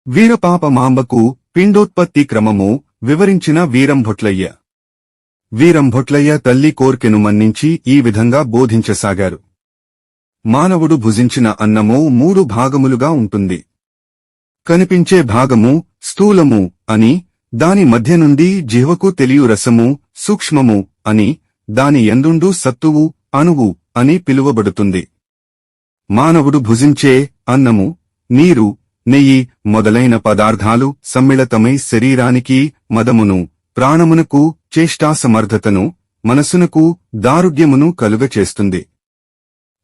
వీరపాప మాంబకు పిండోత్పత్తి క్రమము వివరించిన వీరంభొట్లయ్య. వీరంభొట్లయ్య తల్లి కోర్కెను మన్నించి ఈ విధంగా బోధించసాగారు. మానవుడు భుజించిన అన్నము 3 భాగములుగా ఉంటుంది. కనిపించే భాగము స్థూలము అని, దాని మధ్య నుండి జిహ్వకు తెలియు రసము సూక్ష్మము అని, దాని యందుండు సత్తువు అణువు అని పిలువబడుతుంది. మానవుడు భుజించే అన్నము, నీరు, నెయ్యి మొదలైన పదార్థాలు సమ్మిళితమై శరీరానికి మదమును, ప్రాణమునకు చేష్టాసమర్థతను, మనసునకు దారుఢ్యమును కలుగచేస్తుంది.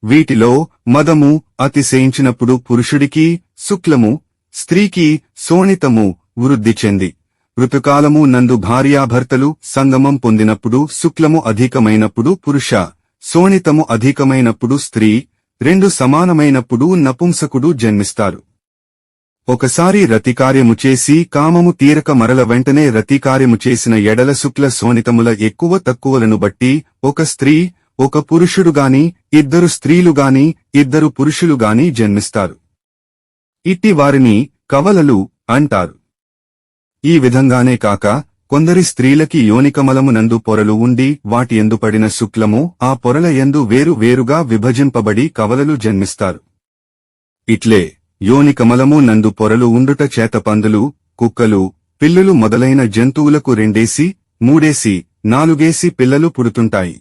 వీటిలో మదము అతిశయించినప్పుడు పురుషుడికి శుక్లము, స్త్రీకి శోణితము వృద్ధి చెంది, ఋతుకాలము నందు భార్యాభర్తలు సంగమం పొందినప్పుడు శుక్లము అధికమైనప్పుడు పురుష, శోణితము అధికమైనప్పుడు స్త్రీ, రెండు సమానమైనప్పుడు నపుంసకుడు జన్మిస్తారు. ఒకసారి రతికార్యము చేసి కామము తీరక మరల వెంటనే రతికార్యము చేసిన ఎడల శుక్ల శోణితముల ఎక్కువ తక్కువలను బట్టి ఒక స్త్రీ, ఒక పురుషుడుగాని, 2 స్త్రీలుగాని, 2 పురుషులుగాని జన్మిస్తారు. ఇట్టి వారిని కవలలు అంటారు. ఈ విధంగానే కాక కొందరి స్త్రీలకి యోనికమలమునందు పొరలు ఉండి వాటి యందు పడిన శుక్లము ఆ పొరల యందు వేరు వేరుగా విభజింపబడి కవలలు జన్మిస్తారు. ఇట్లే యోనికమలము నందు పొరలు ఉండుట చేత పందులు, కుక్కలు, పిల్లులు మొదలైన జంతువులకు 2 3 4 పిల్లలు పుడుతుంటాయి.